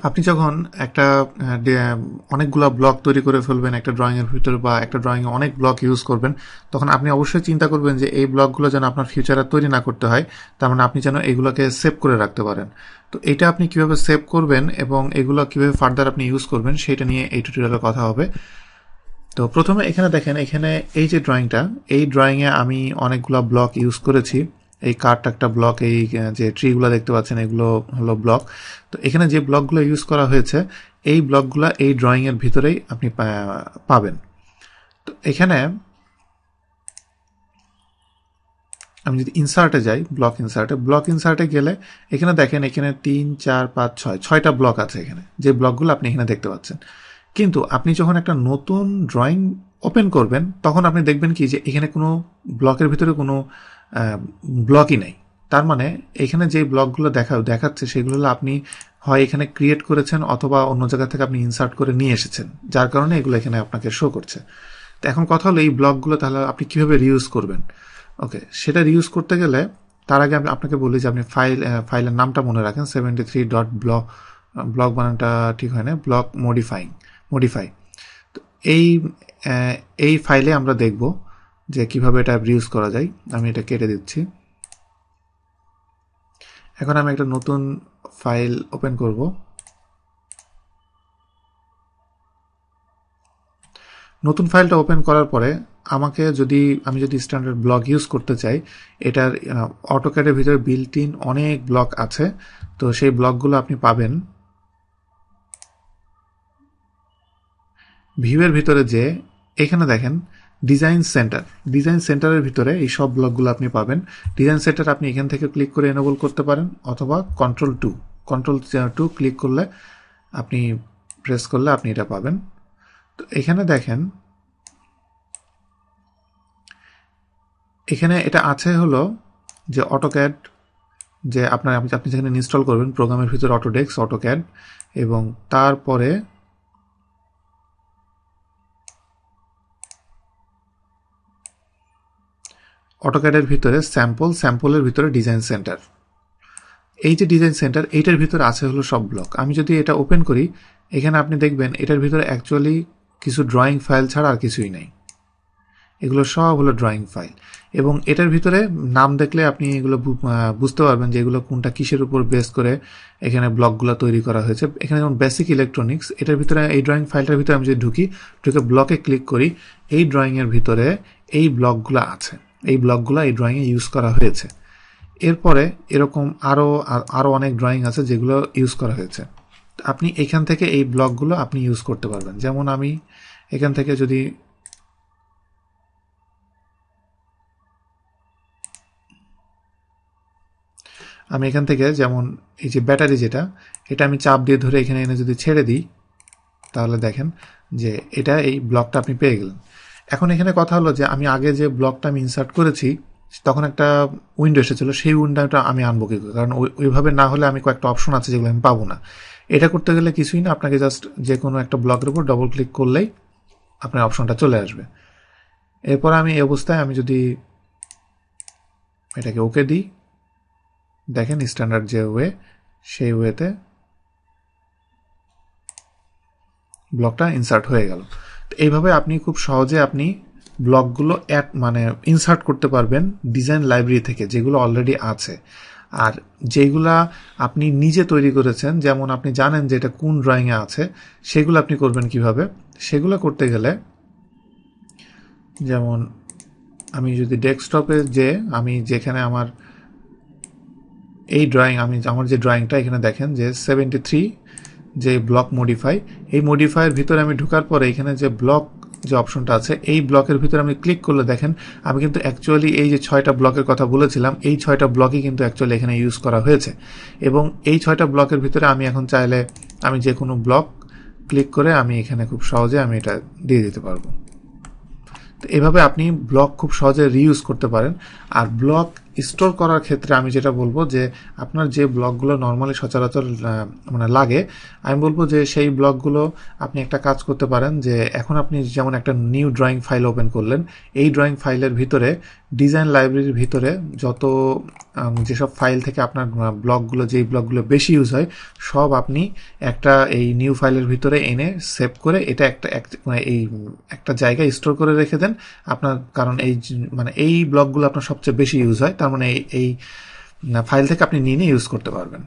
আপনি যখন একটা অনেকগুলা ব্লক তৈরি করে ফেলবেন একটা ড্রয়িংয়ের ভিতরে বা একটা ড্রয়িংয়ে অনেক ব্লক ইউজ করবেন, তখন আপনি অবশ্যই চিন্তা করবেন যে এই ব্লকগুলো যেন আপনার ফিউচারে তৈরি না করতে হয়। তার মানে আপনি যেন এগুলোকে সেভ করে রাখতে পারেন। তো এটা আপনি কিভাবে সেভ করবেন এবং এগুলো কিভাবে ফার্দার আপনি ইউজ করবেন সেটা নিয়ে এই টিউটোরিয়ালে কথা হবে। তো প্রথমে এখানে দেখেন, এখানে এই যে ড্রয়িংটা, এই ড্রয়িংয়ে আমি অনেকগুলো ব্লক ইউজ করেছি। এই কার্ট একটা ব্লক, এই যে ট্রিগুলো দেখতে পাচ্ছেন এগুলো হলো ব্লক। তো এখানে যে ব্লকগুলো ইউজ করা হয়েছে এই ব্লকগুলো এই ড্রয়িংয়ের ভিতরেই আপনি পাবেন। তো এখানে আমি যদি ইনসার্টে যাই, ব্লক ইনসার্টে গেলে এখানে দেখেন এখানে 3 4 5 6টা ব্লক আছে এখানে, যে ব্লকগুলো আপনি এখানে দেখতে পাচ্ছেন। কিন্তু আপনি যখন একটা নতুন ড্রয়িং ওপেন করবেন তখন আপনি দেখবেন কি যে এখানে কোনো ব্লকের ভিতরে কোনো ব্লকই নেই। তার মানে এখানে যে ব্লকগুলো দেখাচ্ছে সেগুলো আপনি হয় এখানে ক্রিয়েট করেছেন অথবা অন্য জায়গা থেকে আপনি ইনসার্ট করে নিয়ে এসেছেন, যার কারণে এগুলো এখানে আপনাকে শো করছে। তো এখন কথা হলো এই ব্লকগুলো তাহলে আপনি কিভাবে রিউজ করবেন। ওকে, সেটা রিউজ করতে গেলে তার আগে আমি আপনাকে বলি যে আপনি ফাইলের নামটা মনে রাখেন 73.block। ব্লক বানানটা ঠিক হয় না, ব্লক মডিফাই। তো এই ফাইলে আমরা দেখব যে কিভাবে এটা রিউজ করা যায়। আমি এটা কেটে দিচ্ছি। এখন আমি একটা নতুন ফাইল ওপেন করব। নতুন ফাইলটা ওপেন করার পরে আমি যদি স্ট্যান্ডার্ড ব্লক ইউজ করতে চাই, এটার অটোক্যাডের ভিতরে বিল্ট ইন অনেক ব্লক আছে। তো সেই ব্লকগুলো আপনি পাবেন ভিউয়ের ভিতরে। যে এখানে দেখেন ডিজাইন সেন্টারের ভিতরে এই সব ব্লকগুলো আপনি পাবেন। ডিজাইন সেন্টার আপনি এখান থেকে ক্লিক করে এনেবল করতে পারেন অথবা কন্ট্রোল টু ক্লিক করলে আপনি প্রেস করলে আপনি এটা পাবেন। তো এখানে দেখেন এখানে এটা আছে হলো যে অটোক্যাড, যে আপনি যেখানে ইনস্টল করবেন প্রোগ্রামের ভিতরে অটোডেস্ক, অটোক্যাড, এবং তারপরে অটোক্যাডের ভিতরে স্যাম্পলের ভিতরে ডিজাইন সেন্টার। এই যে ডিজাইন সেন্টার এইটার ভিতরে আছে হলো সব ব্লক। আমি যদি এটা ওপেন করি এখানে আপনি দেখবেন এটার ভিতরে অ্যাকচুয়ালি কিছু ড্রয়িং ফাইল ছাড়া আর কিছুই নেই। এগুলো সব হলো ড্রয়িং ফাইল, এবং এটার ভিতরে নাম দেখলে আপনি এগুলো বুঝতে পারবেন যে এগুলো কোনটা কিসের উপর বেস করে এখানে ব্লকগুলো তৈরি করা হয়েছে। এখানে যেমন বেসিক ইলেকট্রনিক্স, এটার ভিতরে এই ড্রয়িং ফাইলটার ভিতরে আমি যদি ঢুকে ব্লকে ক্লিক করি, এই ড্রয়িংয়ের ভিতরে এই ব্লকগুলো আছে, এই ব্লকগুলো এই ড্রয়িংয়ে ইউজ করা হয়েছে। এরপরে এরকম আরও অনেক ড্রয়িং আছে যেগুলো ইউজ করা হয়েছে। আপনি এখান থেকে এই ব্লকগুলো আপনি ইউজ করতে পারবেন। যেমন আমি এখান থেকে যদি যেমন এই যে ব্যাটারি, এটা আমি চাপ দিয়ে ধরে এখানে এনে যদি ছেড়ে দিই তাহলে দেখেন যে এটা এই ব্লকটা আপনি পেয়ে গেলেন। এখন এখানে কথা হলো যে আমি আগে যে ব্লকটা আমি ইনসার্ট করেছি তখন একটা উইন্ডো এসেছিল, সেই উইন্ডোটা আমি আনবো কি করে, কারণ ওইভাবে না হলে আমি কয়েকটা অপশন আছে যেগুলো আমি পাবো না। এটা করতে গেলে কিছুই না, আপনাকে জাস্ট যে কোনো একটা ব্লকের উপর ডবল ক্লিক করলেই আপনার অপশনটা চলে আসবে। এরপর আমি এই অবস্থায় আমি যদি এটাকে ওকে দিই, দেখেন স্ট্যান্ডার্ড যে ওয়ে সেই ওয়েতে ব্লকটা ইনসার্ট হয়ে গেল। তো এইভাবে আপনি খুব সহজে আপনি ব্লকগুলো ইনসার্ট করতে পারবেন ডিজাইন লাইব্রেরি থেকে, যেগুলো অলরেডি আছে। আর যেগুলা আপনি নিজে তৈরি করেছেন, যেমন আপনি জানেন যে এটা কোন ড্রয়িংয়ে আছে, সেগুলো আপনি করবেন কিভাবে। সেগুলো করতে গেলে যেমন আমি যদি ডেস্কটপে আমি যেখানে আমার এই আমার যে ড্রয়িংটা এখানে দেখেন যে 73 যে ব্লক মডিফাই, এই মডিফাইয়ের ভিতরে আমি ঢোকার পরে এখানে যে ব্লক যে অপশনটা আছে এই ব্লকের ভিতরে আমি ক্লিক করলে দেখেন আমি কিন্তু অ্যাকচুয়ালি এই যে 6টা ব্লকের কথা বলেছিলাম এই 6টা ব্লকই কিন্তু অ্যাকচুয়ালি এখানে ইউজ করা হয়েছে। এবং এই 6টা ব্লকের ভিতরে আমি এখন চাইলে আমি যে কোনো ব্লক ক্লিক করে আমি এখানে খুব সহজে আমি এটা দিয়ে দিতে পারবো। তো এভাবে আপনি ব্লক খুব সহজে রিইউজ করতে পারেন। আর ব্লক স্টোর করার ক্ষেত্রে আমি যেটা বলবো যে আপনার যে ব্লকগুলো নর্মালি সচরাচর মানে লাগে, আমি বলবো যে সেই ব্লকগুলো আপনি একটা কাজ করতে পারেন যে এখন আপনি যেমন একটা নিউ ড্রয়িং ফাইল ওপেন করলেন, এই ড্রয়িং ফাইলের ভিতরে ডিজাইন লাইব্রেরির ভিতরে যত যেসব ফাইল থেকে আপনার ব্লকগুলো, যেই ব্লকগুলো বেশি ইউজ হয়, সব আপনি একটা এই নিউ ফাইলের ভিতরে এনে সেভ করে এটা মানে এই একটা জায়গায় স্টোর করে রেখে দেন আপনার, কারণ এই মানে এই ব্লকগুলো আপনার সবচেয়ে বেশি ইউজ হয়, তার মানে এই ফাইল থেকে আপনি নিয়ে ইউজ করতে পারবেন।